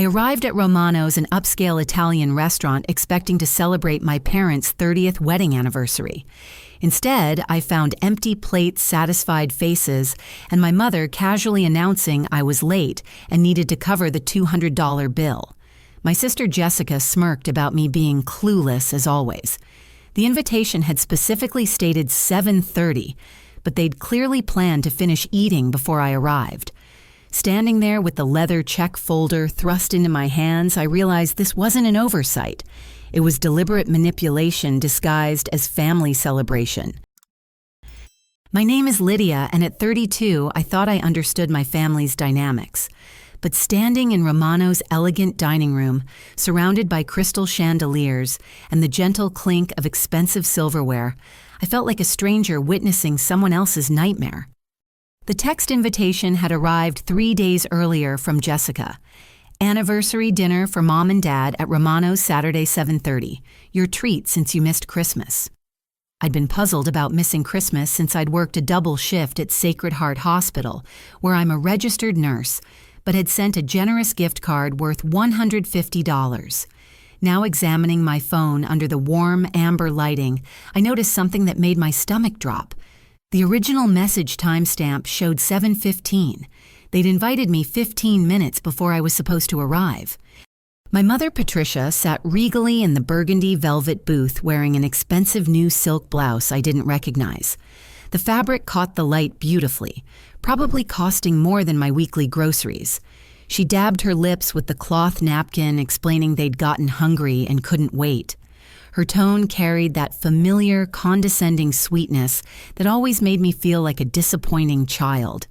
I arrived at Romano's, an upscale Italian restaurant, expecting to celebrate my parents' 30th wedding anniversary. Instead, I found empty plates, satisfied faces, and my mother casually announcing I was late and needed to cover the $200 bill. My sister Jessica smirked about me being clueless as always. The invitation had specifically stated 7:30, but they'd clearly planned to finish eating before I arrived. Standing there with the leather check folder thrust into my hands, I realized this wasn't an oversight. It was deliberate manipulation disguised as family celebration. My name is Lydia, and at 32, I thought I understood my family's dynamics. But standing in Romano's elegant dining room, surrounded by crystal chandeliers and the gentle clink of expensive silverware, I felt like a stranger witnessing someone else's nightmare. The text invitation had arrived 3 days earlier from Jessica. Anniversary dinner for Mom and Dad at Romano's Saturday 7:30. Your treat since you missed Christmas. I'd been puzzled about missing Christmas since I'd worked a double shift at Sacred Heart Hospital, where I'm a registered nurse, but had sent a generous gift card worth $150. Now examining my phone under the warm amber lighting, I noticed something that made my stomach drop. The original message timestamp showed 7:15. They'd invited me 15 minutes before I was supposed to arrive. My mother, Patricia, sat regally in the burgundy velvet booth wearing an expensive new silk blouse I didn't recognize. The fabric caught the light beautifully, probably costing more than my weekly groceries. She dabbed her lips with the cloth napkin, explaining they'd gotten hungry and couldn't wait. Her tone carried that familiar, condescending sweetness that always made me feel like a disappointing child.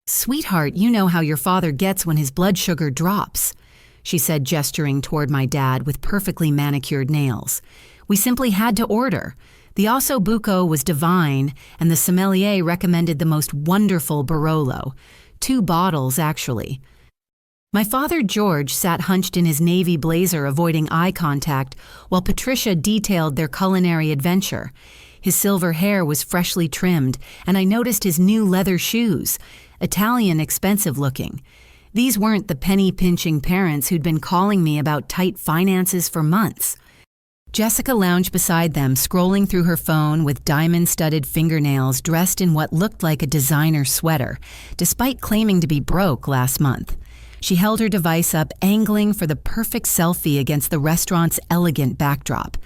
"Sweetheart, you know how your father gets when his blood sugar drops," she said, gesturing toward my dad with perfectly manicured nails. "We simply had to order. The osso buco was divine, and the sommelier recommended the most wonderful Barolo. 2 bottles, actually." My father, George, sat hunched in his navy blazer, avoiding eye contact, while Patricia detailed their culinary adventure. His silver hair was freshly trimmed, and I noticed his new leather shoes, Italian expensive looking. These weren't the penny-pinching parents who'd been calling me about tight finances for months. Jessica lounged beside them, scrolling through her phone with diamond-studded fingernails, dressed in what looked like a designer sweater, despite claiming to be broke last month. She held her device up, angling for the perfect selfie against the restaurant's elegant backdrop.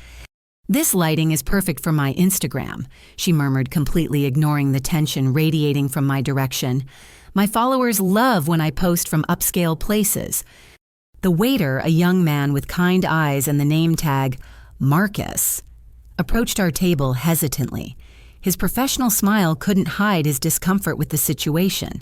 "This lighting is perfect for my Instagram," she murmured, completely ignoring the tension radiating from my direction. "My followers love when I post from upscale places." The waiter, a young man with kind eyes and the name tag, Marcus, approached our table hesitantly. His professional smile couldn't hide his discomfort with the situation.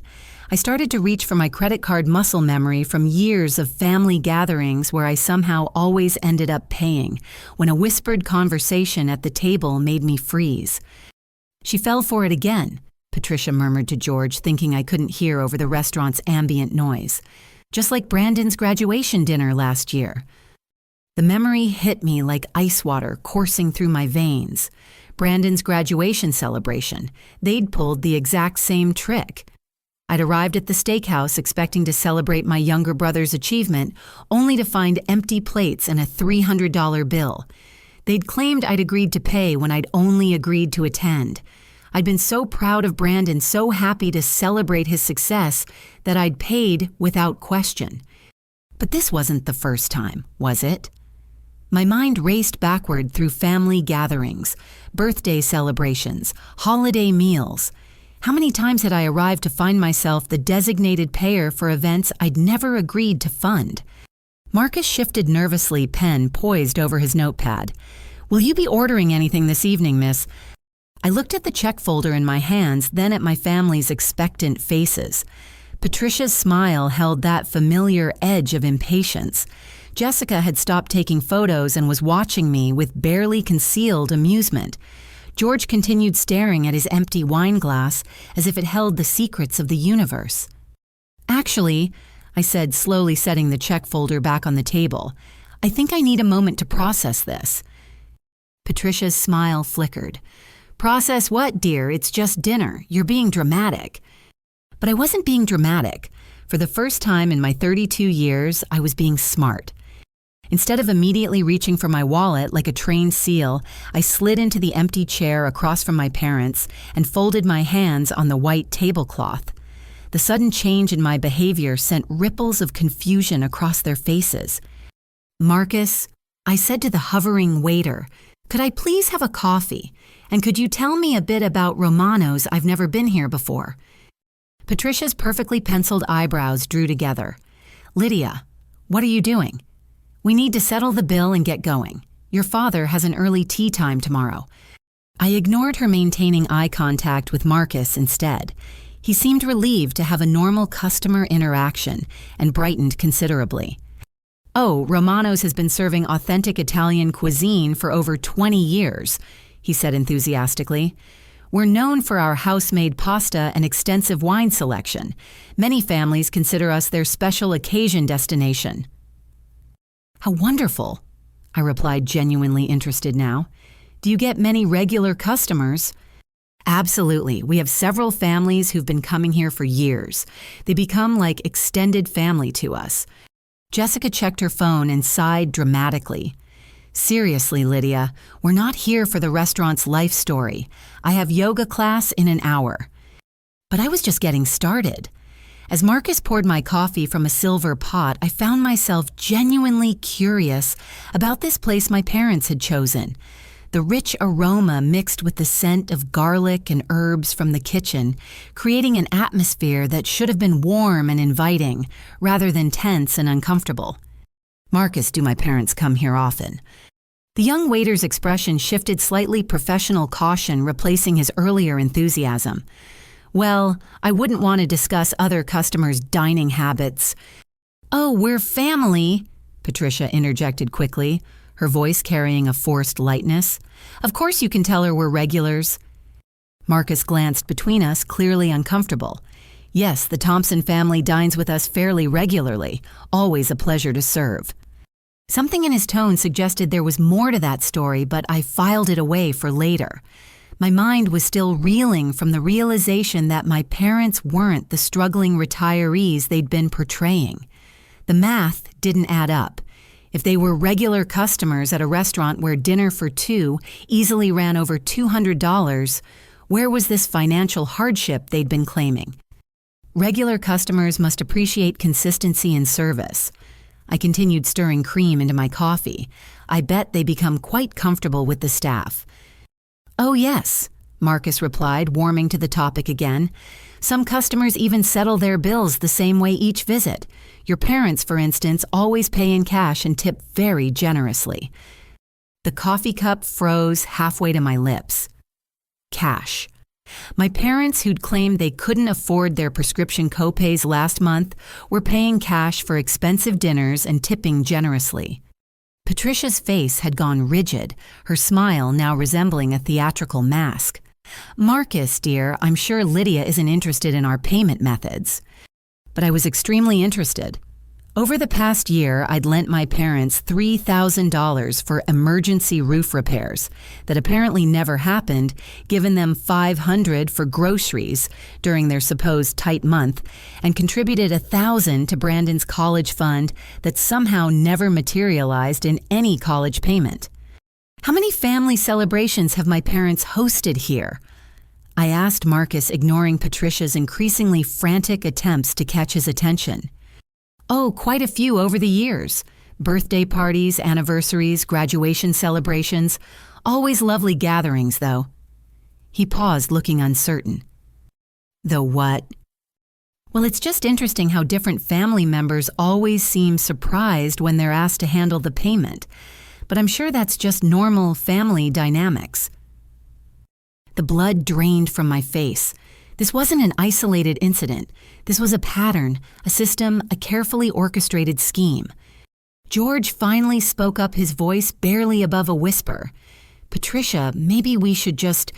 I started to reach for my credit card muscle memory from years of family gatherings where I somehow always ended up paying, when a whispered conversation at the table made me freeze. "She fell for it again," Patricia murmured to George, thinking I couldn't hear over the restaurant's ambient noise. "Just like Brandon's graduation dinner last year." The memory hit me like ice water coursing through my veins. Brandon's graduation celebration. They'd pulled the exact same trick. I'd arrived at the steakhouse expecting to celebrate my younger brother's achievement, only to find empty plates and a $300 bill. They'd claimed I'd agreed to pay when I'd only agreed to attend. I'd been so proud of Brandon, so happy to celebrate his success, that I'd paid without question. But this wasn't the first time, was it? My mind raced backward through family gatherings, birthday celebrations, holiday meals. How many times had I arrived to find myself the designated payer for events I'd never agreed to fund? Marcus shifted nervously, pen poised over his notepad. "Will you be ordering anything this evening, miss?" I looked at the check folder in my hands, then at my family's expectant faces. Patricia's smile held that familiar edge of impatience. Jessica had stopped taking photos and was watching me with barely concealed amusement. George continued staring at his empty wine glass as if it held the secrets of the universe. "Actually," I said, slowly setting the check folder back on the table, "I think I need a moment to process this." Patricia's smile flickered. "Process what, dear? It's just dinner. You're being dramatic." But I wasn't being dramatic. For the first time in my 32 years, I was being smart. Instead of immediately reaching for my wallet like a trained seal, I slid into the empty chair across from my parents and folded my hands on the white tablecloth. The sudden change in my behavior sent ripples of confusion across their faces. "Marcus," I said to the hovering waiter, "could I please have a coffee? And could you tell me a bit about Romano's? I've never been here before." Patricia's perfectly penciled eyebrows drew together. "Lydia, what are you doing? We need to settle the bill and get going. Your father has an early tea time tomorrow." I ignored her maintaining eye contact with Marcus instead. He seemed relieved to have a normal customer interaction and brightened considerably. "Oh, Romano's has been serving authentic Italian cuisine for over 20 years, he said enthusiastically. "We're known for our house-made pasta and extensive wine selection. Many families consider us their special occasion destination." "How wonderful," I replied, genuinely interested now. "Do you get many regular customers?" "Absolutely. We have several families who've been coming here for years. They become like extended family to us." Jessica checked her phone and sighed dramatically. "Seriously, Lydia, we're not here for the restaurant's life story. I have yoga class in an hour." But I was just getting started. As Marcus poured my coffee from a silver pot, I found myself genuinely curious about this place my parents had chosen. The rich aroma mixed with the scent of garlic and herbs from the kitchen, creating an atmosphere that should have been warm and inviting, rather than tense and uncomfortable. "Marcus, do my parents come here often?" The young waiter's expression shifted slightly, professional caution replacing his earlier enthusiasm. "Well, I wouldn't want to discuss other customers' dining habits." "Oh, we're family," Patricia interjected quickly, her voice carrying a forced lightness. "Of course you can tell her we're regulars." Marcus glanced between us, clearly uncomfortable. "Yes, the Thompson family dines with us fairly regularly. Always a pleasure to serve." Something in his tone suggested there was more to that story, but I filed it away for later. My mind was still reeling from the realization that my parents weren't the struggling retirees they'd been portraying. The math didn't add up. If they were regular customers at a restaurant where dinner for two easily ran over $200, where was this financial hardship they'd been claiming? Regular customers must appreciate consistency in service. I continued stirring cream into my coffee. I bet they become quite comfortable with the staff. "Oh yes," Marcus replied, warming to the topic again. "Some customers even settle their bills the same way each visit. Your parents, for instance, always pay in cash and tip very generously." The coffee cup froze halfway to my lips. Cash. My parents, who'd claimed they couldn't afford their prescription copays last month, were paying cash for expensive dinners and tipping generously. Patricia's face had gone rigid, her smile now resembling a theatrical mask. "Marcus, dear, I'm sure Lydia isn't interested in our payment methods." But I was extremely interested. Over the past year, I'd lent my parents $3,000 for emergency roof repairs that apparently never happened, given them $500 for groceries during their supposed tight month, and contributed $1,000 to Brandon's college fund that somehow never materialized in any college payment. "How many family celebrations have my parents hosted here?" I asked Marcus, ignoring Patricia's increasingly frantic attempts to catch his attention. "Oh, quite a few over the years. Birthday parties, anniversaries, graduation celebrations. Always lovely gatherings, though." He paused, looking uncertain. "Though what?" "Well, it's just interesting how different family members always seem surprised when they're asked to handle the payment. But I'm sure that's just normal family dynamics." The blood drained from my face. This wasn't an isolated incident. This was a pattern, a system, a carefully orchestrated scheme. George finally spoke up, his voice barely above a whisper. "Patricia, maybe we should just—"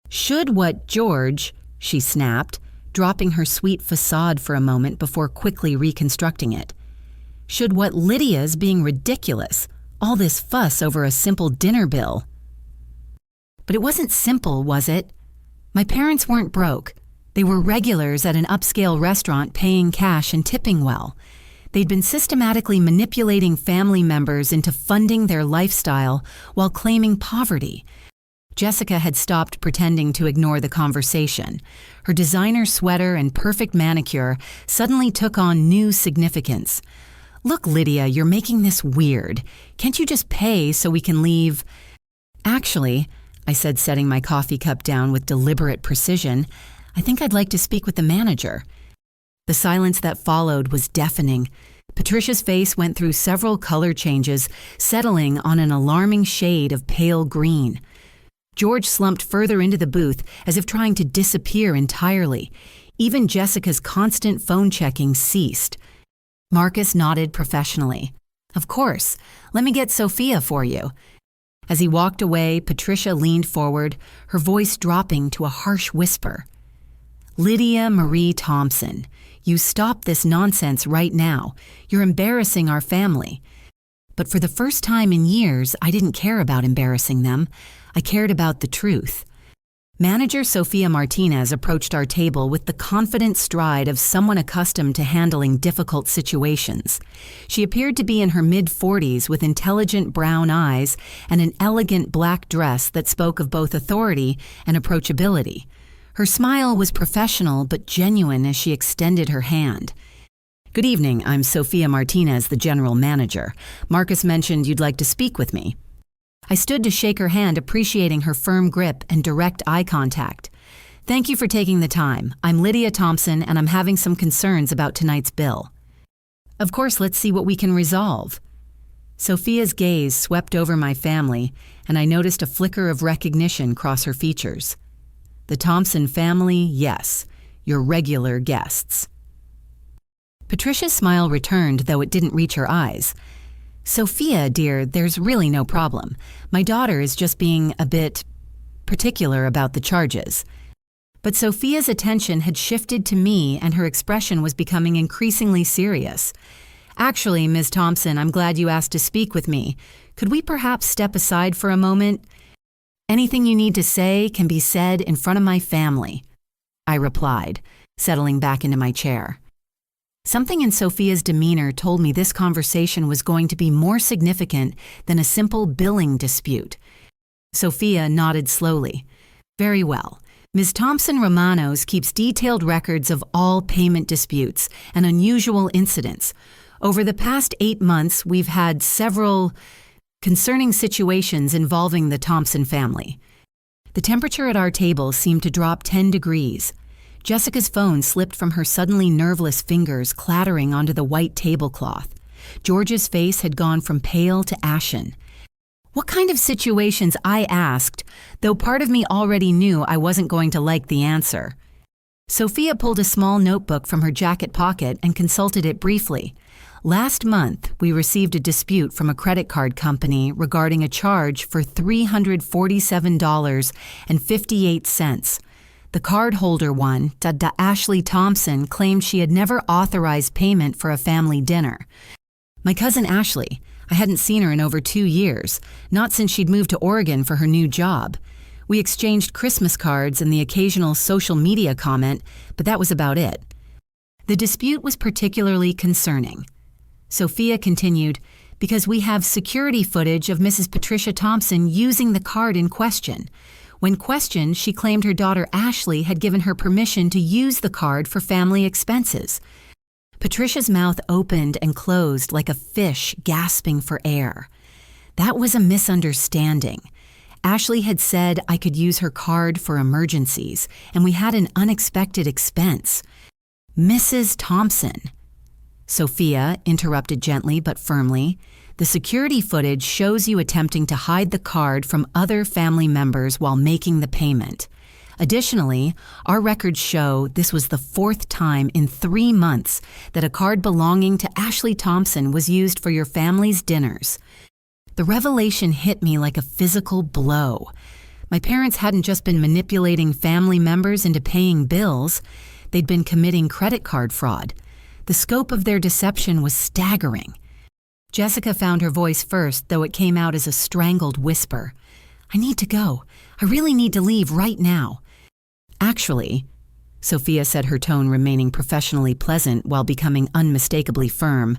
"Should what, George?" she snapped, dropping her sweet facade for a moment before quickly reconstructing it. "Should what Lydia's being ridiculous, all this fuss over a simple dinner bill." But it wasn't simple, was it? My parents weren't broke. They were regulars at an upscale restaurant paying cash and tipping well. They'd been systematically manipulating family members into funding their lifestyle while claiming poverty. Jessica had stopped pretending to ignore the conversation. Her designer sweater and perfect manicure suddenly took on new significance. "Look, Lydia, you're making this weird. Can't you just pay so we can leave?" "Actually," I said, setting my coffee cup down with deliberate precision, "I think I'd like to speak with the manager." The silence that followed was deafening. Patricia's face went through several color changes, settling on an alarming shade of pale green. George slumped further into the booth as if trying to disappear entirely. Even Jessica's constant phone checking ceased. Marcus nodded professionally. "Of course. Let me get Sophia for you." As he walked away, Patricia leaned forward, her voice dropping to a harsh whisper. "Lydia Marie Thompson, you stop this nonsense right now. You're embarrassing our family." But for the first time in years, I didn't care about embarrassing them. I cared about the truth. Manager Sophia Martinez approached our table with the confident stride of someone accustomed to handling difficult situations. She appeared to be in her mid-40s with intelligent brown eyes and an elegant black dress that spoke of both authority and approachability. Her smile was professional but genuine as she extended her hand. "Good evening, I'm Sophia Martinez, the general manager. Marcus mentioned you'd like to speak with me." I stood to shake her hand, appreciating her firm grip and direct eye contact. "Thank you for taking the time. I'm Lydia Thompson, and I'm having some concerns about tonight's bill." "Of course, let's see what we can resolve." Sophia's gaze swept over my family, and I noticed a flicker of recognition cross her features. "The Thompson family, yes. Your regular guests." Patricia's smile returned, though it didn't reach her eyes. "Sophia, dear, there's really no problem. My daughter is just being a bit particular about the charges." But Sophia's attention had shifted to me, and her expression was becoming increasingly serious. "Actually, Ms. Thompson, I'm glad you asked to speak with me. Could we perhaps step aside for a moment? Anything you need to say can be said in front of my family," I replied, settling back into my chair. Something in Sophia's demeanor told me this conversation was going to be more significant than a simple billing dispute. Sophia nodded slowly. "Very well. Ms. Thompson Romanos keeps detailed records of all payment disputes and unusual incidents. Over the past 8 months, we've had several concerning situations involving the Thompson family." The temperature at our table seemed to drop 10 degrees. Jessica's phone slipped from her suddenly nerveless fingers, clattering onto the white tablecloth. George's face had gone from pale to ashen. "What kind of situations?" I asked, though part of me already knew I wasn't going to like the answer. Sophia pulled a small notebook from her jacket pocket and consulted it briefly. "Last month, we received a dispute from a credit card company regarding a charge for $347.58. The cardholder one, Ashley Thompson, claimed she had never authorized payment for a family dinner. My cousin Ashley, I hadn't seen her in over 2 years, not since she'd moved to Oregon for her new job. We exchanged Christmas cards and the occasional social media comment, but that was about it. The dispute was particularly concerning." Sophia continued, "because we have security footage of Mrs. Patricia Thompson using the card in question. When questioned, she claimed her daughter Ashley had given her permission to use the card for family expenses." Patricia's mouth opened and closed like a fish gasping for air. "That was a misunderstanding. Ashley had said I could use her card for emergencies, and we had an unexpected expense." "Mrs. Thompson," Sophia interrupted gently but firmly, "the security footage shows you attempting to hide the card from other family members while making the payment. Additionally, our records show this was the 4th time in 3 months that a card belonging to Ashley Thompson was used for your family's dinners." The revelation hit me like a physical blow. My parents hadn't just been manipulating family members into paying bills, they'd been committing credit card fraud. The scope of their deception was staggering. Jessica found her voice first, though it came out as a strangled whisper. "I need to go. I really need to leave right now." "Actually," Sophia said, her tone remaining professionally pleasant while becoming unmistakably firm.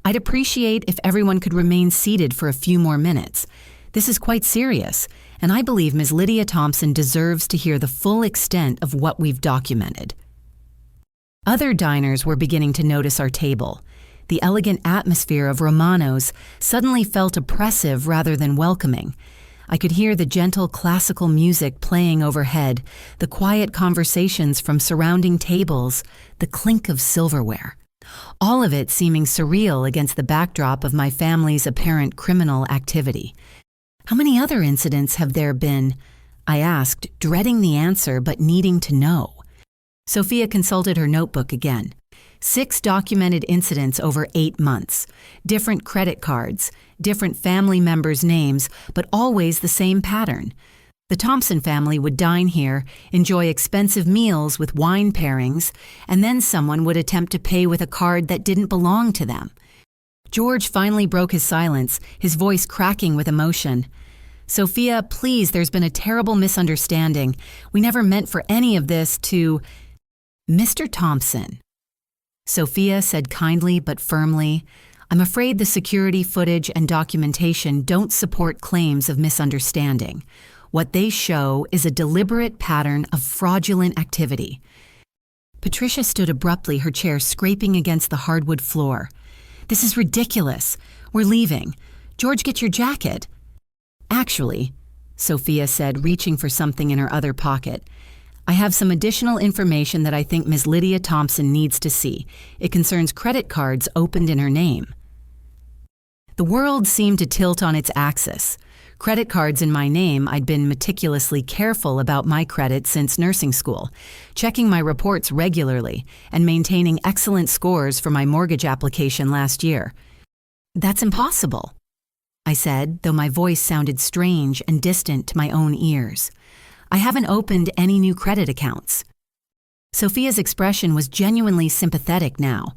"I'd appreciate if everyone could remain seated for a few more minutes. This is quite serious, and I believe Ms. Lydia Thompson deserves to hear the full extent of what we've documented." Other diners were beginning to notice our table. The elegant atmosphere of Romano's suddenly felt oppressive rather than welcoming. I could hear the gentle classical music playing overhead, the quiet conversations from surrounding tables, the clink of silverware. All of it seeming surreal against the backdrop of my family's apparent criminal activity. "How many other incidents have there been?" I asked, dreading the answer but needing to know. Sophia consulted her notebook again. 6 documented incidents over 8 months. Different credit cards, different family members' names, but always the same pattern. The Thompson family would dine here, enjoy expensive meals with wine pairings, and then someone would attempt to pay with a card that didn't belong to them. George finally broke his silence, his voice cracking with emotion. "Sophia, please, there's been a terrible misunderstanding. We never meant for any of this to—" "Mr. Thompson," Sophia said kindly but firmly, "I'm afraid the security footage and documentation don't support claims of misunderstanding. What they show is a deliberate pattern of fraudulent activity." Patricia stood abruptly, her chair scraping against the hardwood floor. "This is ridiculous. We're leaving. George, get your jacket." "Actually," Sophia said, reaching for something in her other pocket, "I have some additional information that I think Ms. Lydia Thompson needs to see. It concerns credit cards opened in her name." The world seemed to tilt on its axis. Credit cards in my name, I'd been meticulously careful about my credit since nursing school, checking my reports regularly and maintaining excellent scores for my mortgage application last year. "That's impossible," I said, though my voice sounded strange and distant to my own ears. "I haven't opened any new credit accounts." Sophia's expression was genuinely sympathetic now.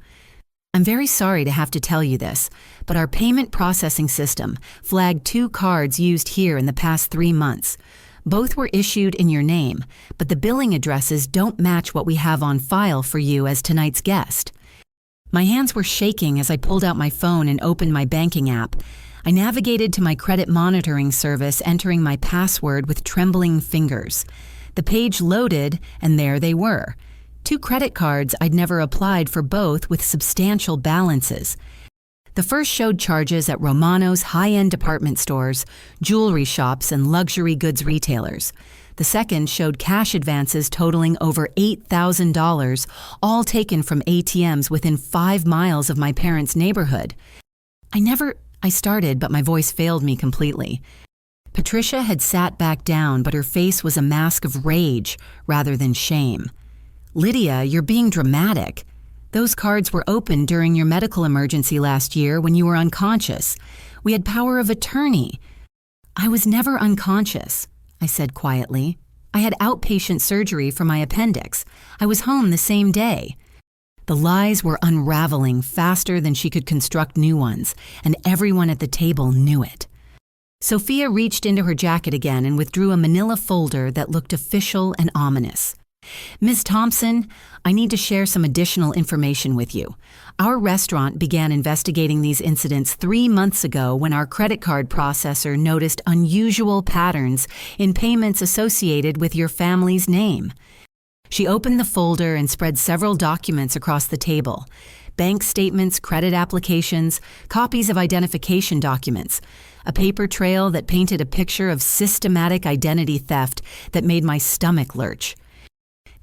"I'm very sorry to have to tell you this, but our payment processing system flagged 2 cards used here in the past 3 months. Both were issued in your name, but the billing addresses don't match what we have on file for you as tonight's guest." My hands were shaking as I pulled out my phone and opened my banking app. I navigated to my credit monitoring service, entering my password with trembling fingers. The page loaded, and there they were. 2 credit cards I'd never applied for, both with substantial balances. The first showed charges at Romano's high-end department stores, jewelry shops, and luxury goods retailers. The second showed cash advances totaling over $8,000, all taken from ATMs within 5 miles of my parents' neighborhood. I started, but my voice failed me completely. Patricia had sat back down, but her face was a mask of rage rather than shame. "Lydia, you're being dramatic. Those cards were opened during your medical emergency last year when you were unconscious. We had power of attorney." "I was never unconscious," I said quietly. "I had outpatient surgery for my appendix. I was home the same day." The lies were unraveling faster than she could construct new ones, and everyone at the table knew it. Sophia reached into her jacket again and withdrew a manila folder that looked official and ominous. "Ms. Thompson, I need to share some additional information with you. Our restaurant began investigating these incidents 3 months ago when our credit card processor noticed unusual patterns in payments associated with your family's name." She opened the folder and spread several documents across the table. Bank statements, credit applications, copies of identification documents, a paper trail that painted a picture of systematic identity theft that made my stomach lurch.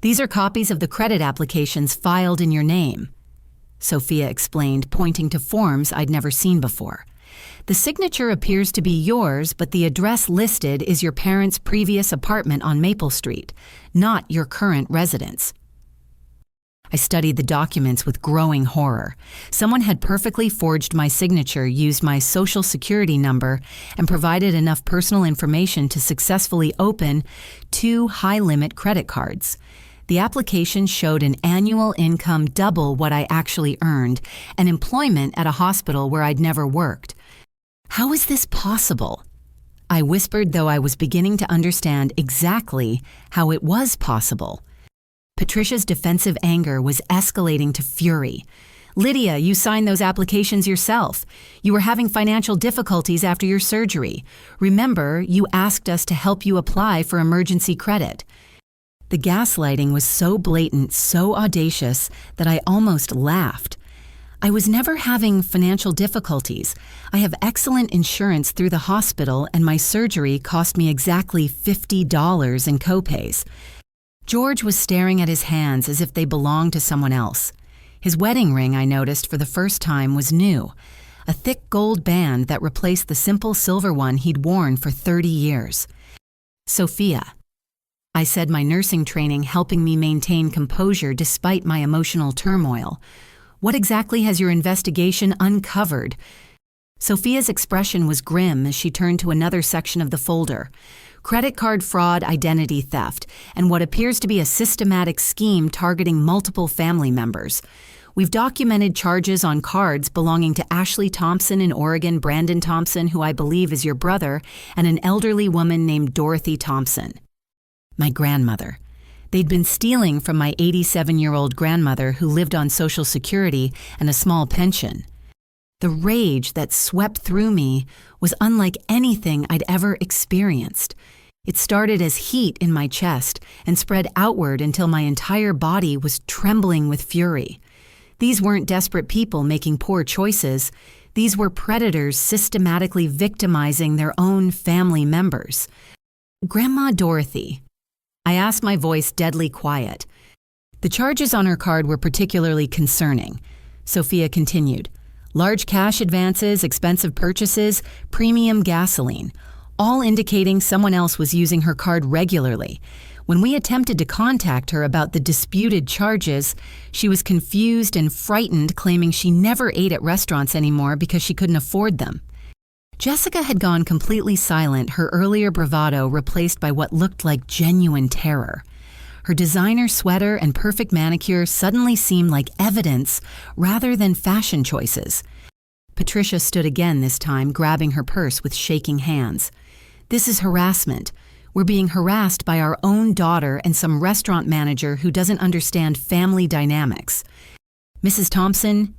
"These are copies of the credit applications filed in your name," Sophia explained, pointing to forms I'd never seen before. "The signature appears to be yours, but the address listed is your parents' previous apartment on Maple Street, not your current residence." I studied the documents with growing horror. Someone had perfectly forged my signature, used my social security number, and provided enough personal information to successfully open 2 high-limit credit cards. The application showed an annual income double what I actually earned and employment at a hospital where I'd never worked. "How is this possible?" I whispered, though I was beginning to understand exactly how it was possible. Patricia's defensive anger was escalating to fury. Lydia, you signed those applications yourself. You were having financial difficulties after your surgery. Remember, you asked us to help you apply for emergency credit. The gaslighting was so blatant, so audacious, that I almost laughed. I was never having financial difficulties. I have excellent insurance through the hospital, and my surgery cost me exactly $50 in copays. George was staring at his hands as if they belonged to someone else. His wedding ring, I noticed for the first time, was new, a thick gold band that replaced the simple silver one he'd worn for 30 years. Sophia, I said, my nursing training helping me maintain composure despite my emotional turmoil. What exactly has your investigation uncovered? Sophia's expression was grim as she turned to another section of the folder. Credit card fraud, identity theft, and what appears to be a systematic scheme targeting multiple family members. We've documented charges on cards belonging to Ashley Thompson in Oregon, Brandon Thompson, who I believe is your brother, and an elderly woman named Dorothy Thompson. My grandmother. They'd been stealing from my 87-year-old grandmother who lived on Social Security and a small pension. The rage that swept through me was unlike anything I'd ever experienced. It started as heat in my chest and spread outward until my entire body was trembling with fury. These weren't desperate people making poor choices. These were predators systematically victimizing their own family members. Grandma Dorothy. I asked, my voice deadly quiet. The charges on her card were particularly concerning. Sophia continued. Large cash advances, expensive purchases, premium gasoline, all indicating someone else was using her card regularly. When we attempted to contact her about the disputed charges, she was confused and frightened, claiming she never ate at restaurants anymore because she couldn't afford them. Jessica had gone completely silent, her earlier bravado replaced by what looked like genuine terror. Her designer sweater and perfect manicure suddenly seemed like evidence rather than fashion choices. Patricia stood again this time, grabbing her purse with shaking hands. This is harassment. We're being harassed by our own daughter and some restaurant manager who doesn't understand family dynamics. Mrs. Thompson,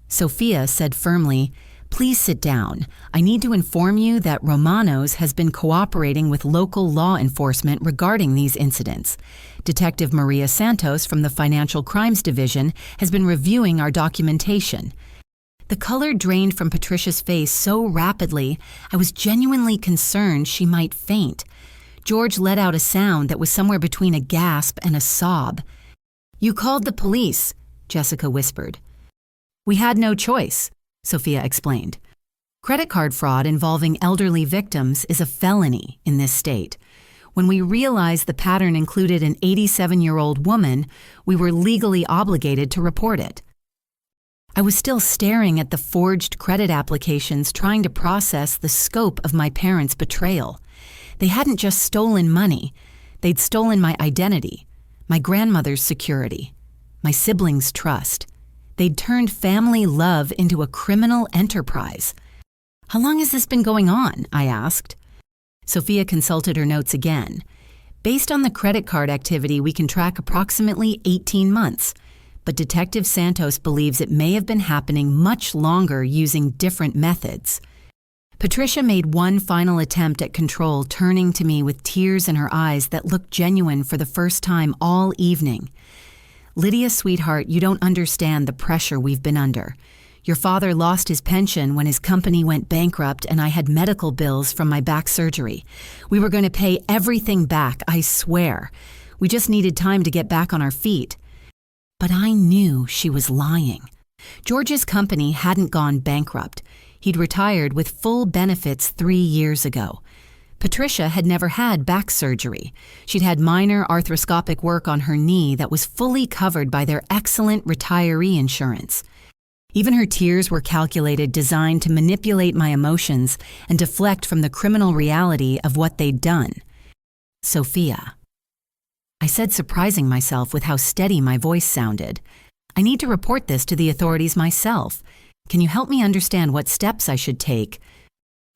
Sophia said firmly, please sit down. I need to inform you that Romanos has been cooperating with local law enforcement regarding these incidents. Detective Maria Santos from the Financial Crimes Division has been reviewing our documentation. The color drained from Patricia's face so rapidly, I was genuinely concerned she might faint. George let out a sound that was somewhere between a gasp and a sob. You called the police, Jessica whispered. We had no choice, Sophia explained. Credit card fraud involving elderly victims is a felony in this state. When we realized the pattern included an 87-year-old woman, we were legally obligated to report it. I was still staring at the forged credit applications, trying to process the scope of my parents' betrayal. They hadn't just stolen money. They'd stolen my identity, my grandmother's security, my siblings' trust. They'd turned family love into a criminal enterprise. How long has this been going on? I asked. Sophia consulted her notes again. Based on the credit card activity, we can track approximately 18 months. But Detective Santos believes it may have been happening much longer using different methods. Patricia made one final attempt at control, turning to me with tears in her eyes that looked genuine for the first time all evening. Lydia, sweetheart, you don't understand the pressure we've been under. Your father lost his pension when his company went bankrupt and I had medical bills from my back surgery. We were going to pay everything back, I swear. We just needed time to get back on our feet. But I knew she was lying. George's company hadn't gone bankrupt. He'd retired with full benefits 3 years ago. Patricia had never had back surgery. She'd had minor arthroscopic work on her knee that was fully covered by their excellent retiree insurance. Even her tears were calculated, designed to manipulate my emotions and deflect from the criminal reality of what they'd done. Sophia. I said, surprising myself with how steady my voice sounded. I need to report this to the authorities myself. Can you help me understand what steps I should take?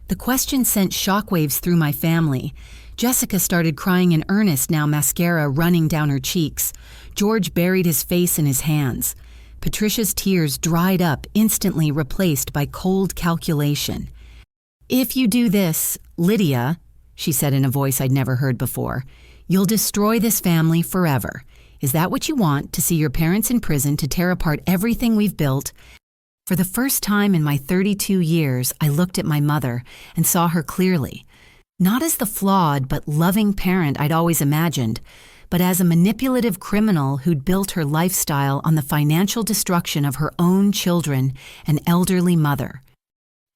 The question sent shockwaves through my family. Jessica started crying in earnest, now mascara running down her cheeks. George buried his face in his hands. Patricia's tears dried up, instantly replaced by cold calculation. "If you do this, Lydia," she said in a voice I'd never heard before, "you'll destroy this family forever. Is that what you want, to see your parents in prison, to tear apart everything we've built?" For the first time in my 32 years, I looked at my mother and saw her clearly. Not as the flawed but loving parent I'd always imagined, but as a manipulative criminal who'd built her lifestyle on the financial destruction of her own children and elderly mother.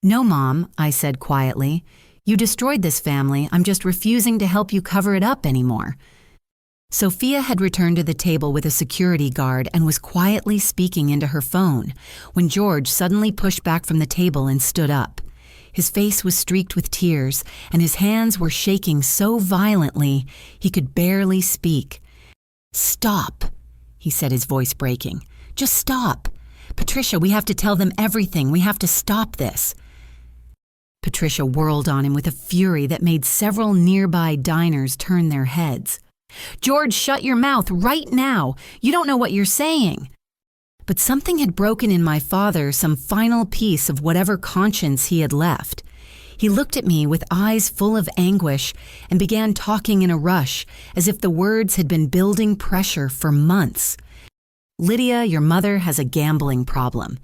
"No, Mom," I said quietly. "You destroyed this family. I'm just refusing to help you cover it up anymore." Sophia had returned to the table with a security guard and was quietly speaking into her phone when George suddenly pushed back from the table and stood up. His face was streaked with tears, and his hands were shaking so violently he could barely speak. "Stop," he said, his voice breaking. "Just stop. Patricia, we have to tell them everything. We have to stop this." Patricia whirled on him with a fury that made several nearby diners turn their heads. "George, shut your mouth right now. You don't know what you're saying." But something had broken in my father, some final piece of whatever conscience he had left. He looked at me with eyes full of anguish and began talking in a rush, as if the words had been building pressure for months. "Lydia, your mother has a gambling problem.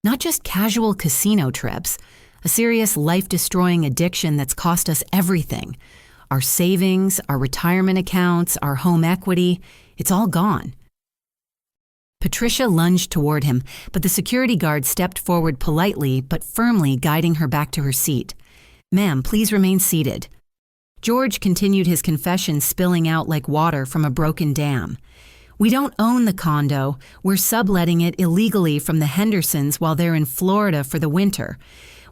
Not just casual casino trips, a serious life-destroying addiction that's cost us everything. Our savings, our retirement accounts, our home equity, it's all gone." Patricia lunged toward him, but the security guard stepped forward politely but firmly, guiding her back to her seat. "Ma'am, please remain seated." George continued his confession, spilling out like water from a broken dam. "We don't own the condo. We're subletting it illegally from the Hendersons while they're in Florida for the winter.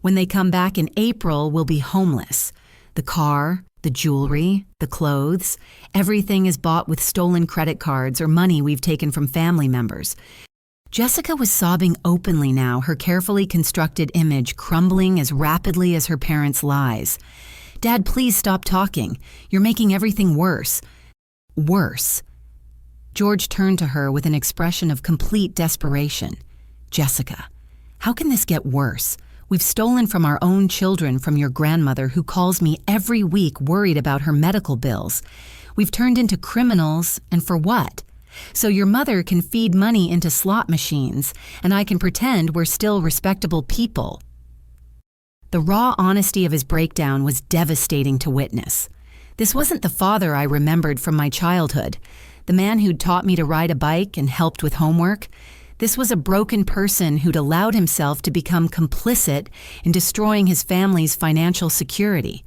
When they come back in April, we'll be homeless. The car, the jewelry, the clothes, everything is bought with stolen credit cards or money we've taken from family members." Jessica was sobbing openly now, her carefully constructed image crumbling as rapidly as her parents' lies. "Dad, please stop talking. You're making everything worse." "Worse?" George turned to her with an expression of complete desperation. "Jessica, how can this get worse? We've stolen from our own children from your grandmother, who calls me every week worried about her medical bills. We've turned into criminals, and for what? So your mother can feed money into slot machines, and I can pretend we're still respectable people." The raw honesty of his breakdown was devastating to witness. This wasn't the father I remembered from my childhood, the man who'd taught me to ride a bike and helped with homework. This was a broken person who'd allowed himself to become complicit in destroying his family's financial security.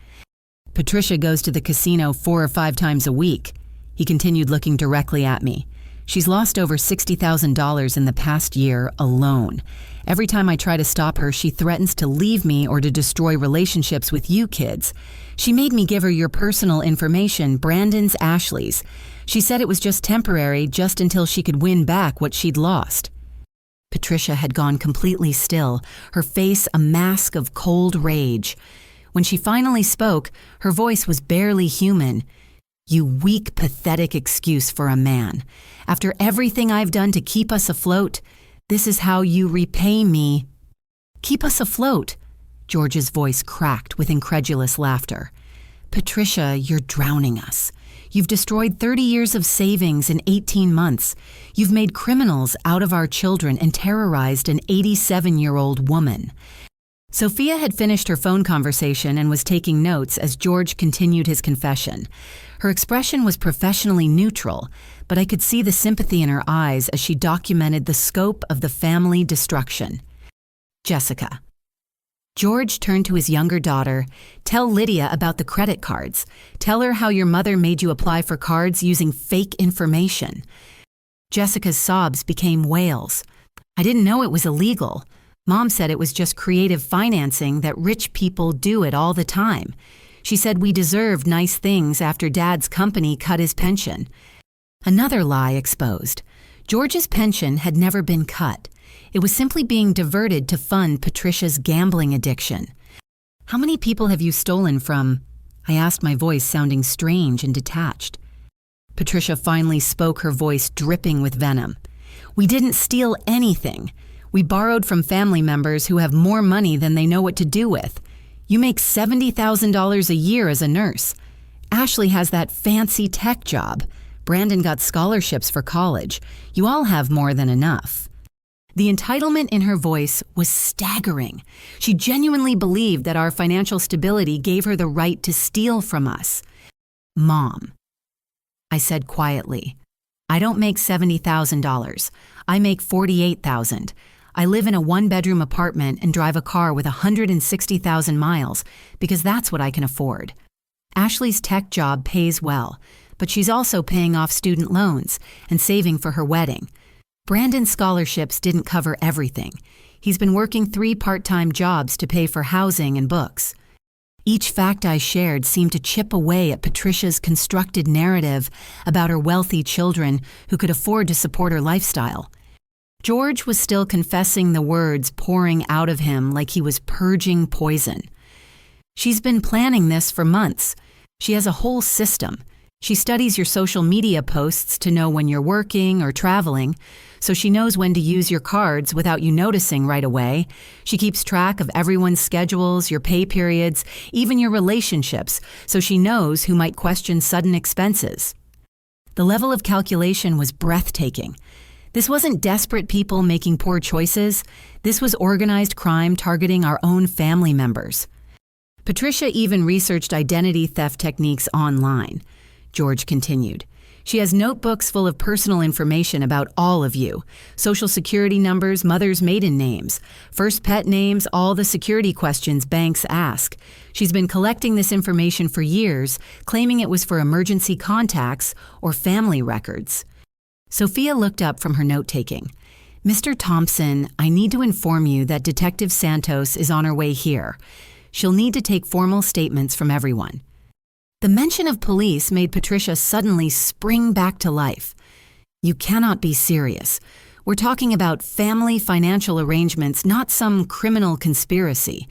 "Patricia goes to the casino 4 or 5 times a week," he continued, looking directly at me. "She's lost over $60,000 in the past year alone. Every time I try to stop her, she threatens to leave me or to destroy relationships with you kids. She made me give her your personal information, Brandon's, Ashley's. She said it was just temporary, just until she could win back what she'd lost." Patricia had gone completely still, her face a mask of cold rage. When she finally spoke, her voice was barely human. "You weak, pathetic excuse for a man. After everything I've done to keep us afloat, this is how you repay me." "Keep us afloat?" George's voice cracked with incredulous laughter. "Patricia, you're drowning us. You've destroyed 30 years of savings in 18 months. You've made criminals out of our children and terrorized an 87-year-old woman." Sophia had finished her phone conversation and was taking notes as George continued his confession. Her expression was professionally neutral, but I could see the sympathy in her eyes as she documented the scope of the family destruction. "Jessica." George turned to his younger daughter. "Tell Lydia about the credit cards. Tell her how your mother made you apply for cards using fake information." Jessica's sobs became wails. "I didn't know it was illegal. Mom said it was just creative financing, that rich people do it all the time. She said we deserved nice things after Dad's company cut his pension." Another lie exposed. George's pension had never been cut. It was simply being diverted to fund Patricia's gambling addiction. "How many people have you stolen from?" I asked, my voice sounding strange and detached. Patricia finally spoke, her voice dripping with venom. We didn't steal anything. We borrowed from family members who have more money than they know what to do with. You make $70,000 a year as a nurse. Ashley has that fancy tech job. Brandon got scholarships for college. You all have more than enough. The entitlement in her voice was staggering. She genuinely believed that our financial stability gave her the right to steal from us. Mom, I said quietly, I don't make $70,000. I make $48,000. I live in a one-bedroom apartment and drive a car with 160,000 miles because that's what I can afford. Ashley's tech job pays well, but she's also paying off student loans and saving for her wedding. Brandon's scholarships didn't cover everything. He's been working 3 part-time jobs to pay for housing and books. Each fact I shared seemed to chip away at Patricia's constructed narrative about her wealthy children who could afford to support her lifestyle. George was still confessing, the words pouring out of him like he was purging poison. She's been planning this for months. She has a whole system. She studies your social media posts to know when you're working or traveling, so she knows when to use your cards without you noticing right away. She keeps track of everyone's schedules, your pay periods, even your relationships, so she knows who might question sudden expenses. The level of calculation was breathtaking. This wasn't desperate people making poor choices. This was organized crime targeting our own family members. Patricia even researched identity theft techniques online. George continued. She has notebooks full of personal information about all of you. Social security numbers, mother's maiden names, first pet names, all the security questions banks ask. She's been collecting this information for years, claiming it was for emergency contacts or family records. Sophia looked up from her note-taking. Mr. Thompson, I need to inform you that Detective Santos is on her way here. She'll need to take formal statements from everyone. The mention of police made Patricia suddenly spring back to life. You cannot be serious. We're talking about family financial arrangements, not some criminal conspiracy.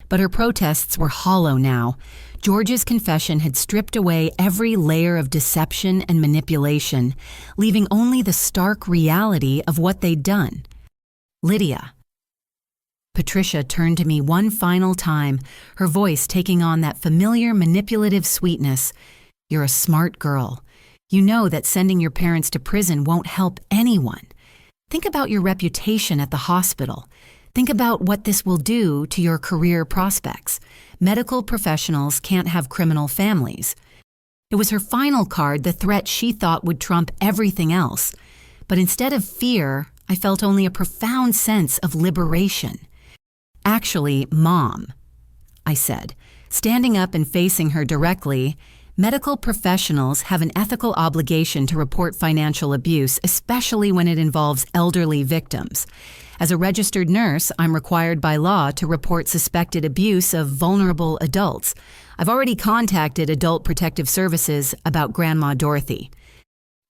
But her protests were hollow now. George's confession had stripped away every layer of deception and manipulation, leaving only the stark reality of what they'd done. Lydia. Patricia turned to me one final time, her voice taking on that familiar manipulative sweetness. You're a smart girl. You know that sending your parents to prison won't help anyone. Think about your reputation at the hospital. Think about what this will do to your career prospects. Medical professionals can't have criminal families. It was her final card, the threat she thought would trump everything else. But instead of fear, I felt only a profound sense of liberation. Actually, Mom, I said, standing up and facing her directly, medical professionals have an ethical obligation to report financial abuse, especially when it involves elderly victims. As a registered nurse, I'm required by law to report suspected abuse of vulnerable adults. I've already contacted Adult Protective Services about Grandma Dorothy.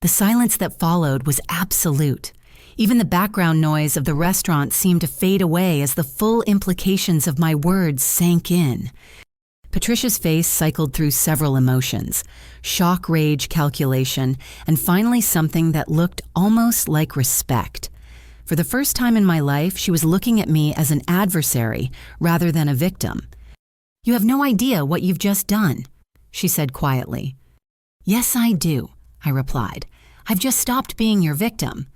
The silence that followed was absolute. Even the background noise of the restaurant seemed to fade away as the full implications of my words sank in. Patricia's face cycled through several emotions: shock, rage, calculation, and finally something that looked almost like respect. For the first time in my life, she was looking at me as an adversary rather than a victim. You have no idea what you've just done, she said quietly. Yes, I do, I replied. I've just stopped being your victim.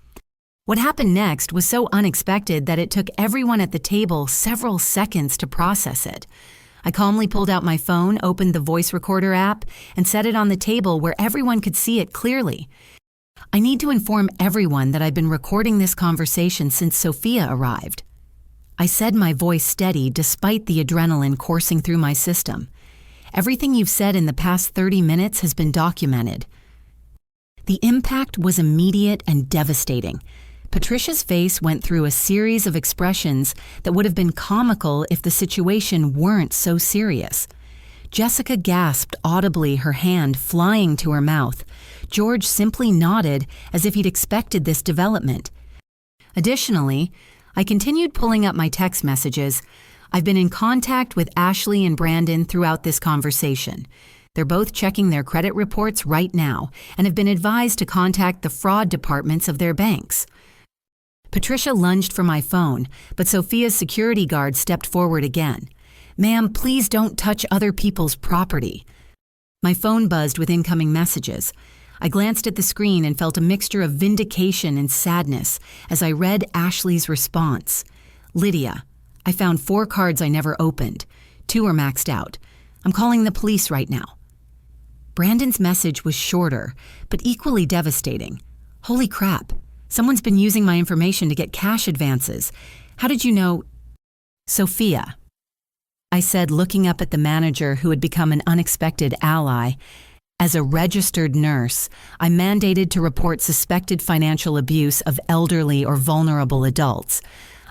What happened next was so unexpected that it took everyone at the table several seconds to process it. I calmly pulled out my phone, opened the voice recorder app, and set it on the table where everyone could see it clearly. I need to inform everyone that I've been recording this conversation since Sophia arrived. I said, my voice steady despite the adrenaline coursing through my system. Everything you've said in the past 30 minutes has been documented. The impact was immediate and devastating. Patricia's face went through a series of expressions that would have been comical if the situation weren't so serious. Jessica gasped audibly, her hand flying to her mouth. George simply nodded as if he'd expected this development. Additionally, I continued pulling up my text messages. I've been in contact with Ashley and Brandon throughout this conversation. They're both checking their credit reports right now and have been advised to contact the fraud departments of their banks. Patricia lunged for my phone, but Sophia's security guard stepped forward again. "Ma'am, please don't touch other people's property." My phone buzzed with incoming messages. I glanced at the screen and felt a mixture of vindication and sadness as I read Ashley's response. "Lydia, I found 4 cards I never opened. 2 are maxed out. I'm calling the police right now." Brandon's message was shorter, but equally devastating. "Holy crap. Someone's been using my information to get cash advances. How did you know?" "Sophia," I said, looking up at the manager who had become an unexpected ally. "As a registered nurse, I'm mandated to report suspected financial abuse of elderly or vulnerable adults.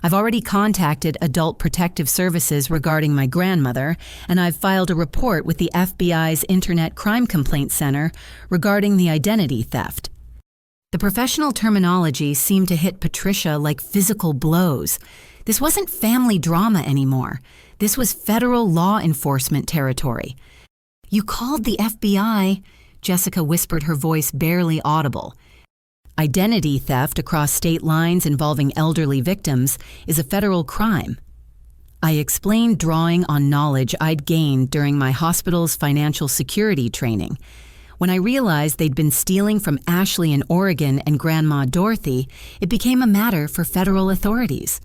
I've already contacted Adult Protective Services regarding my grandmother, and I've filed a report with the FBI's Internet Crime Complaint Center regarding the identity theft." The professional terminology seemed to hit Patricia like physical blows. This wasn't family drama anymore. This was federal law enforcement territory. "You called the FBI," Jessica whispered, her voice barely audible. Identity theft across state lines involving elderly victims is a federal crime. I explained, drawing on knowledge I'd gained during my hospital's financial security training. When I realized they'd been stealing from Ashley in Oregon and Grandma Dorothy, it became a matter for federal authorities.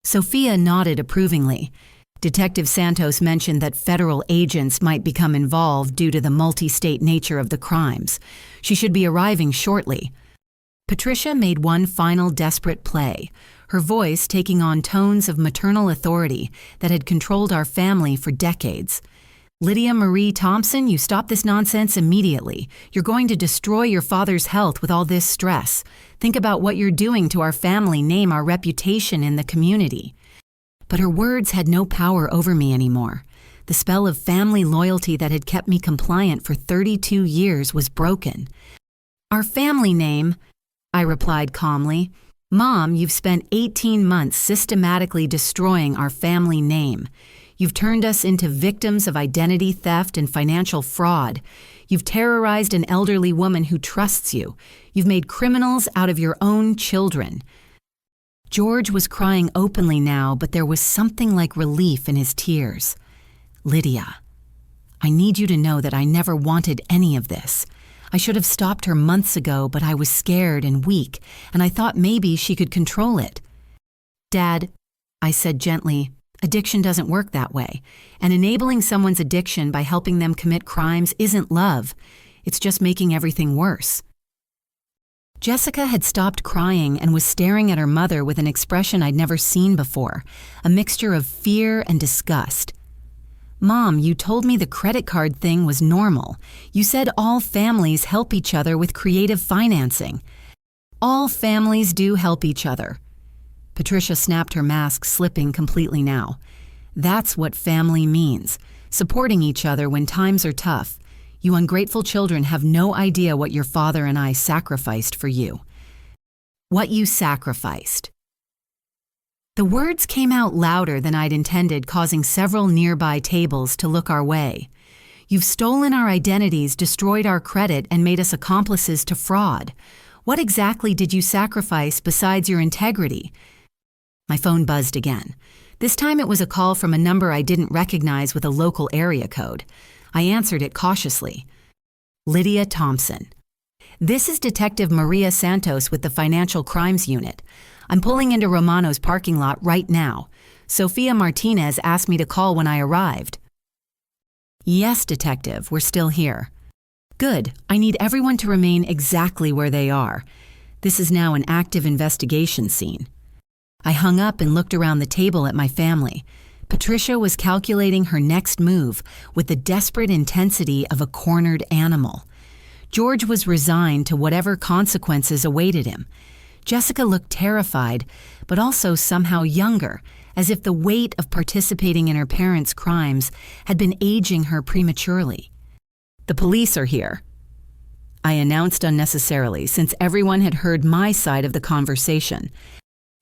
Sophia nodded approvingly. Detective Santos mentioned that federal agents might become involved due to the multi-state nature of the crimes. She should be arriving shortly. Patricia made one final desperate play, her voice taking on tones of maternal authority that had controlled our family for decades. "Lydia Marie Thompson, you stop this nonsense immediately. You're going to destroy your father's health with all this stress. Think about what you're doing to our family name, our reputation in the community." But her words had no power over me anymore. The spell of family loyalty that had kept me compliant for 32 years was broken. "Our family name," I replied calmly. "Mom, you've spent 18 months systematically destroying our family name. You've turned us into victims of identity theft and financial fraud. You've terrorized an elderly woman who trusts you. You've made criminals out of your own children." George was crying openly now, but there was something like relief in his tears. "Lydia, I need you to know that I never wanted any of this. I should have stopped her months ago, but I was scared and weak, and I thought maybe she could control it." "Dad," I said gently, "addiction doesn't work that way, and enabling someone's addiction by helping them commit crimes isn't love. It's just making everything worse." Jessica had stopped crying and was staring at her mother with an expression I'd never seen before, a mixture of fear and disgust. "Mom, you told me the credit card thing was normal. You said all families help each other with creative financing." "All families do help each other." Patricia snapped, her mask slipping completely now. "That's what family means, supporting each other when times are tough. You ungrateful children have no idea what your father and I sacrificed for you." "What you sacrificed?" The words came out louder than I'd intended, causing several nearby tables to look our way. "You've stolen our identities, destroyed our credit, and made us accomplices to fraud. What exactly did you sacrifice besides your integrity?" My phone buzzed again. This time it was a call from a number I didn't recognize with a local area code. I answered it cautiously. "Lydia Thompson. This is Detective Maria Santos with the Financial Crimes Unit. I'm pulling into Romano's parking lot right now. Sofia Martinez asked me to call when I arrived." "Yes, Detective, we're still here." "Good. I need everyone to remain exactly where they are. This is now an active investigation scene." I hung up and looked around the table at my family. Patricia was calculating her next move with the desperate intensity of a cornered animal. George was resigned to whatever consequences awaited him. Jessica looked terrified, but also somehow younger, as if the weight of participating in her parents' crimes had been aging her prematurely. "The police are here," I announced unnecessarily, since everyone had heard my side of the conversation.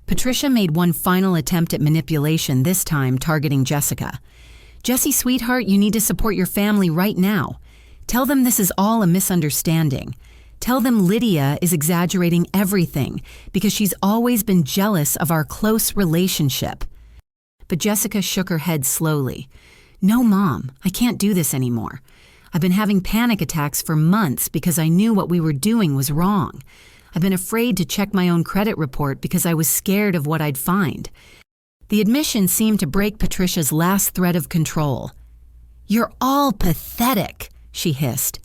Patricia made one final attempt at manipulation, this time targeting Jessica. "Jessie, sweetheart, you need to support your family right now. Tell them this is all a misunderstanding. Tell them Lydia is exaggerating everything because she's always been jealous of our close relationship." But Jessica shook her head slowly. "No, Mom, I can't do this anymore. I've been having panic attacks for months because I knew what we were doing was wrong. I've been afraid to check my own credit report because I was scared of what I'd find." The admission seemed to break Patricia's last thread of control. "You're all pathetic," she hissed.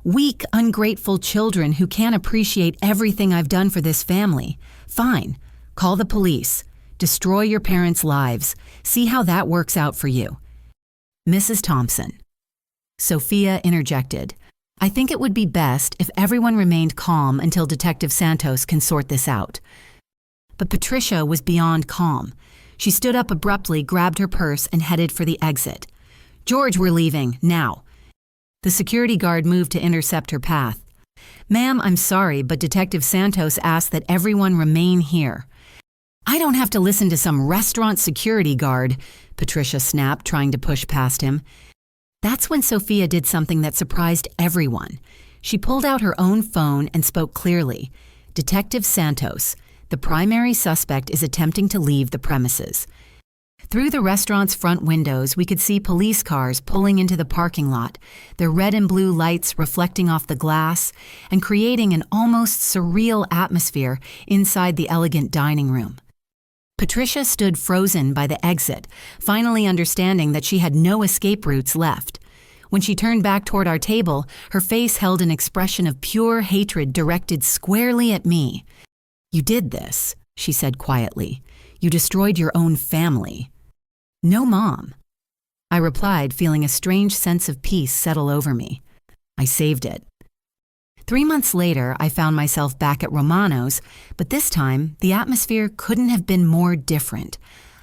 "Weak, ungrateful children who can't appreciate everything I've done for this family. Fine, call the police. Destroy your parents' lives. See how that works out for you." "Mrs. Thompson." Sophia interjected. "I think it would be best if everyone remained calm until Detective Santos can sort this out." But Patricia was beyond calm. She stood up abruptly, grabbed her purse, and headed for the exit. "George, we're leaving, now." The security guard moved to intercept her path. "Ma'am, I'm sorry, but Detective Santos asked that everyone remain here." "I don't have to listen to some restaurant security guard," Patricia snapped, trying to push past him. That's when Sophia did something that surprised everyone. She pulled out her own phone and spoke clearly. "Detective Santos, the primary suspect is attempting to leave the premises." Through the restaurant's front windows, we could see police cars pulling into the parking lot, their red and blue lights reflecting off the glass and creating an almost surreal atmosphere inside the elegant dining room. Patricia stood frozen by the exit, finally understanding that she had no escape routes left. When she turned back toward our table, her face held an expression of pure hatred directed squarely at me. "You did this," she said quietly. "You destroyed your own family." "No, Mom." I replied, feeling a strange sense of peace settle over me. "I saved it." 3 months later, I found myself back at Romano's, but this time, the atmosphere couldn't have been more different.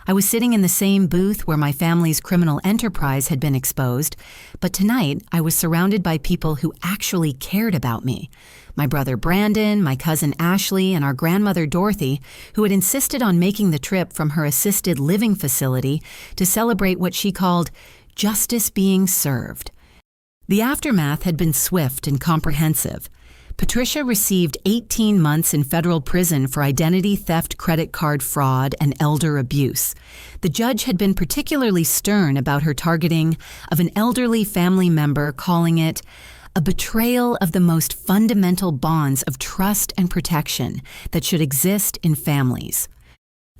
I was sitting in the same booth where my family's criminal enterprise had been exposed, but tonight I was surrounded by people who actually cared about me. My brother Brandon, my cousin Ashley, and our grandmother Dorothy, who had insisted on making the trip from her assisted living facility to celebrate what she called justice being served. The aftermath had been swift and comprehensive. Patricia received 18 months in federal prison for identity theft, credit card fraud, and elder abuse. The judge had been particularly stern about her targeting of an elderly family member, calling it a betrayal of the most fundamental bonds of trust and protection that should exist in families.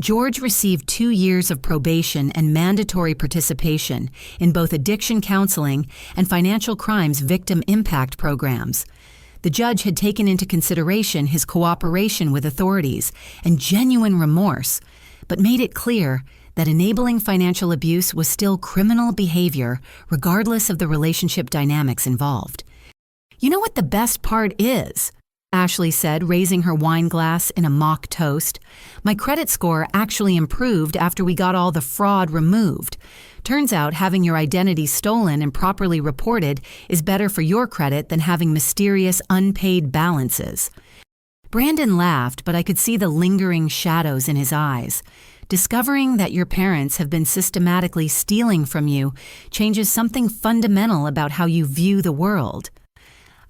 George received 2 years of probation and mandatory participation in both addiction counseling and financial crimes victim impact programs. The judge had taken into consideration his cooperation with authorities and genuine remorse, but made it clear that enabling financial abuse was still criminal behavior regardless of the relationship dynamics involved. "You know what the best part is?" Ashley said, raising her wine glass in a mock toast. "My credit score actually improved after we got all the fraud removed. Turns out having your identity stolen and properly reported is better for your credit than having mysterious unpaid balances." Brandon laughed, but I could see the lingering shadows in his eyes. Discovering that your parents have been systematically stealing from you changes something fundamental about how you view the world.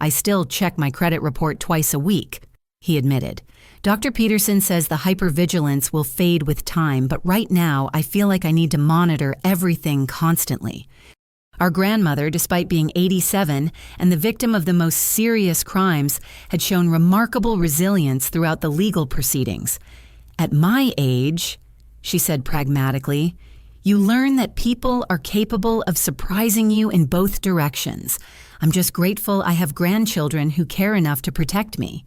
"I still check my credit report twice a week," he admitted. "Dr. Peterson says the hypervigilance will fade with time, but right now I feel like I need to monitor everything constantly." Our grandmother, despite being 87 and the victim of the most serious crimes, had shown remarkable resilience throughout the legal proceedings. "At my age," she said pragmatically, "you learn that people are capable of surprising you in both directions. I'm just grateful I have grandchildren who care enough to protect me."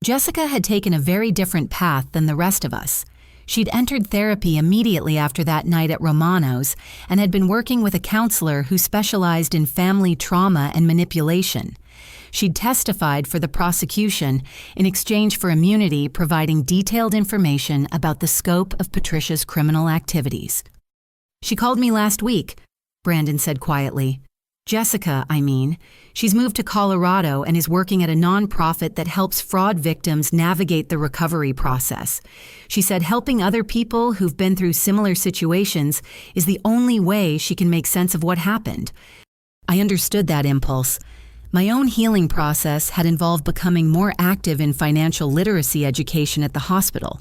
Jessica had taken a very different path than the rest of us. She'd entered therapy immediately after that night at Romano's and had been working with a counselor who specialized in family trauma and manipulation. She'd testified for the prosecution in exchange for immunity, providing detailed information about the scope of Patricia's criminal activities. "She called me last week," Brandon said quietly. Jessica, I mean. She's moved to Colorado and is working at a nonprofit that helps fraud victims navigate the recovery process. She said helping other people who've been through similar situations is the only way she can make sense of what happened. I understood that impulse. My own healing process had involved becoming more active in financial literacy education at the hospital.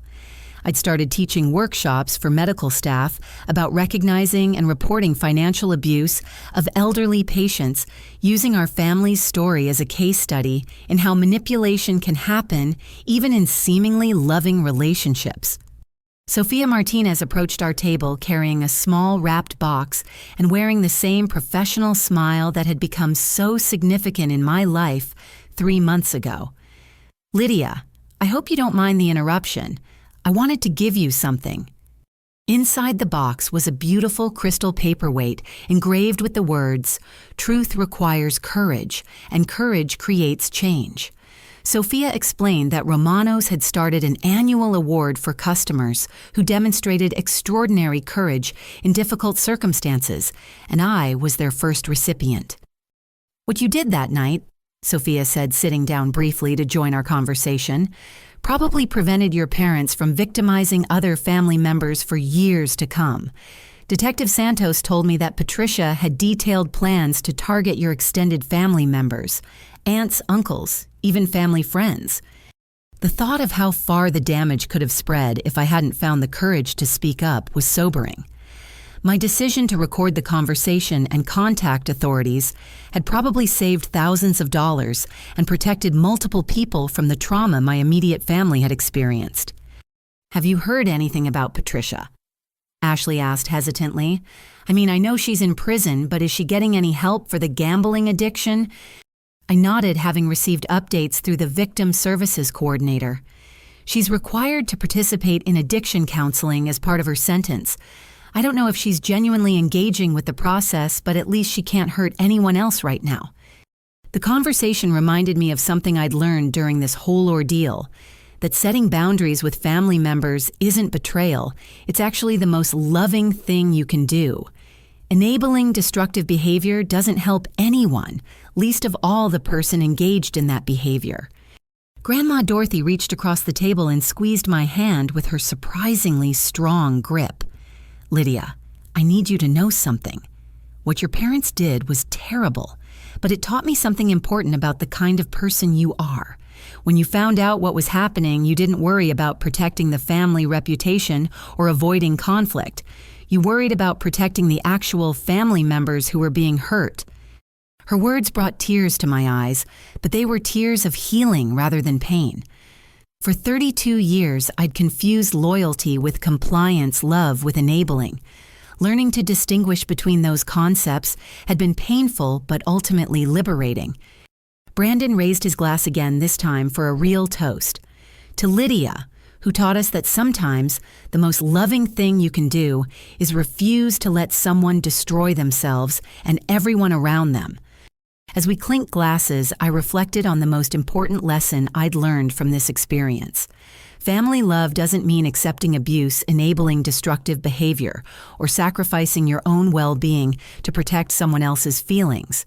I'd started teaching workshops for medical staff about recognizing and reporting financial abuse of elderly patients, using our family's story as a case study in how manipulation can happen even in seemingly loving relationships. Sophia Martinez approached our table carrying a small wrapped box and wearing the same professional smile that had become so significant in my life 3 months ago. "Lydia, I hope you don't mind the interruption. I wanted to give you something." Inside the box was a beautiful crystal paperweight engraved with the words, "Truth requires courage, and courage creates change." Sophia explained that Romanos had started an annual award for customers who demonstrated extraordinary courage in difficult circumstances, and I was their first recipient. "What you did that night," Sophia said, sitting down briefly to join our conversation, "probably prevented your parents from victimizing other family members for years to come. Detective Santos told me that Patricia had detailed plans to target your extended family members, aunts, uncles, even family friends. The thought of how far the damage could have spread if I hadn't found the courage to speak up was sobering. My decision to record the conversation and contact authorities had probably saved thousands of dollars and protected multiple people from the trauma my immediate family had experienced." "Have you heard anything about Patricia?" Ashley asked hesitantly. "I mean, I know she's in prison, but is she getting any help for the gambling addiction?" I nodded, having received updates through the Victim Services Coordinator. "She's required to participate in addiction counseling as part of her sentence. I don't know if she's genuinely engaging with the process, but at least she can't hurt anyone else right now." The conversation reminded me of something I'd learned during this whole ordeal, that setting boundaries with family members isn't betrayal. It's actually the most loving thing you can do. Enabling destructive behavior doesn't help anyone, least of all the person engaged in that behavior. Grandma Dorothy reached across the table and squeezed my hand with her surprisingly strong grip. "Lydia, I need you to know something. What your parents did was terrible, but it taught me something important about the kind of person you are. When you found out what was happening, you didn't worry about protecting the family reputation or avoiding conflict. You worried about protecting the actual family members who were being hurt." Her words brought tears to my eyes, but they were tears of healing rather than pain. For 32 years, I'd confused loyalty with compliance, love with enabling. Learning to distinguish between those concepts had been painful but ultimately liberating. Brandon raised his glass again, this time for a real toast. "To Lydia, who taught us that sometimes the most loving thing you can do is refuse to let someone destroy themselves and everyone around them." As we clinked glasses, I reflected on the most important lesson I'd learned from this experience. Family love doesn't mean accepting abuse, enabling destructive behavior, or sacrificing your own well-being to protect someone else's feelings.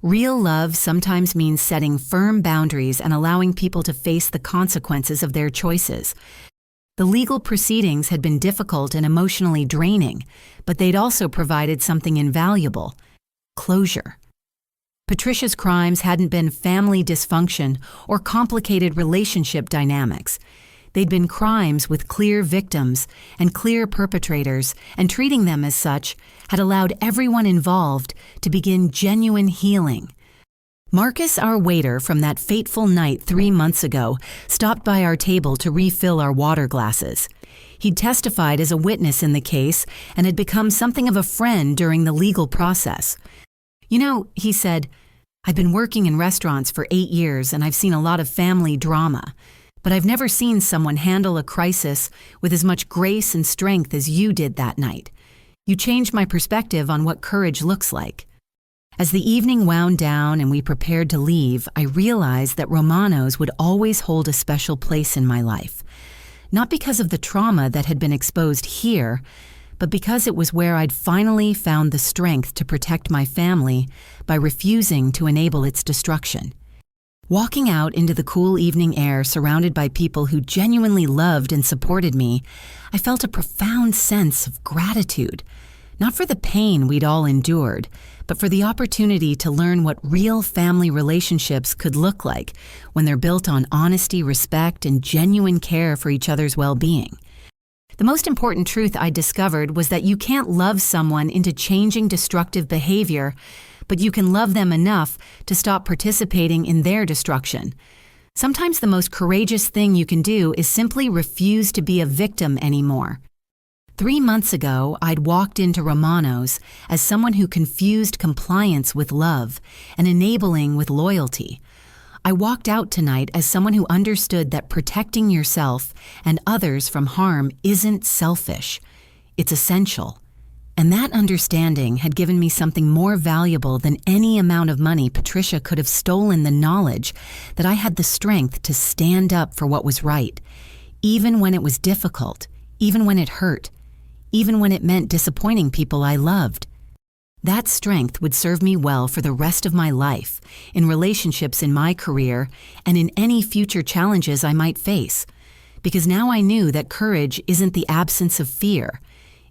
Real love sometimes means setting firm boundaries and allowing people to face the consequences of their choices. The legal proceedings had been difficult and emotionally draining, but they'd also provided something invaluable: closure. Patricia's crimes hadn't been family dysfunction or complicated relationship dynamics. They'd been crimes with clear victims and clear perpetrators, and treating them as such had allowed everyone involved to begin genuine healing. Marcus, our waiter from that fateful night 3 months ago, stopped by our table to refill our water glasses. He'd testified as a witness in the case and had become something of a friend during the legal process. "You know," he said, "I've been working in restaurants for 8 years and I've seen a lot of family drama, but I've never seen someone handle a crisis with as much grace and strength as you did that night. You changed my perspective on what courage looks like." As the evening wound down and we prepared to leave, I realized that Romanos would always hold a special place in my life. Not because of the trauma that had been exposed here, but because it was where I'd finally found the strength to protect my family by refusing to enable its destruction. Walking out into the cool evening air surrounded by people who genuinely loved and supported me, I felt a profound sense of gratitude, not for the pain we'd all endured, but for the opportunity to learn what real family relationships could look like when they're built on honesty, respect, and genuine care for each other's well-being. The most important truth I discovered was that you can't love someone into changing destructive behavior, but you can love them enough to stop participating in their destruction. Sometimes the most courageous thing you can do is simply refuse to be a victim anymore. 3 months ago, I'd walked into Romano's as someone who confused compliance with love and enabling with loyalty. I walked out tonight as someone who understood that protecting yourself and others from harm isn't selfish. It's essential. And that understanding had given me something more valuable than any amount of money Patricia could have stolen: the knowledge that I had the strength to stand up for what was right, even when it was difficult, even when it hurt, even when it meant disappointing people I loved. That strength would serve me well for the rest of my life, in relationships in my career, and in any future challenges I might face. Because now I knew that courage isn't the absence of fear.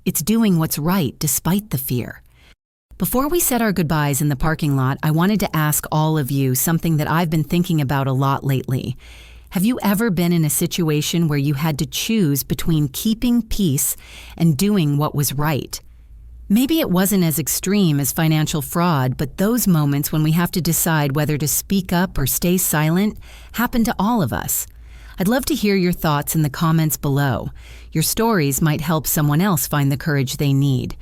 It's doing what's right despite the fear. Before we said our goodbyes in the parking lot, I wanted to ask all of you something that I've been thinking about a lot lately. Have you ever been in a situation where you had to choose between keeping peace and doing what was right? Maybe it wasn't as extreme as financial fraud, but those moments when we have to decide whether to speak up or stay silent happen to all of us. I'd love to hear your thoughts in the comments below. Your stories might help someone else find the courage they need.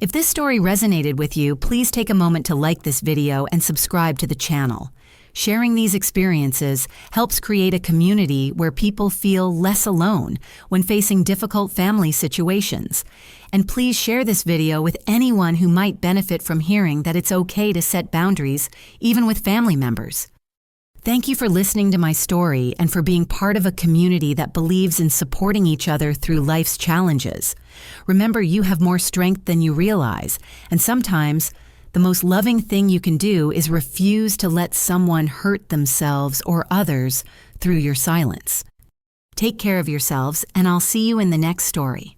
If this story resonated with you, please take a moment to like this video and subscribe to the channel. Sharing these experiences helps create a community where people feel less alone when facing difficult family situations. And please share this video with anyone who might benefit from hearing that it's okay to set boundaries, even with family members. Thank you for listening to my story and for being part of a community that believes in supporting each other through life's challenges. Remember, you have more strength than you realize, and sometimes the most loving thing you can do is refuse to let someone hurt themselves or others through your silence. Take care of yourselves, and I'll see you in the next story.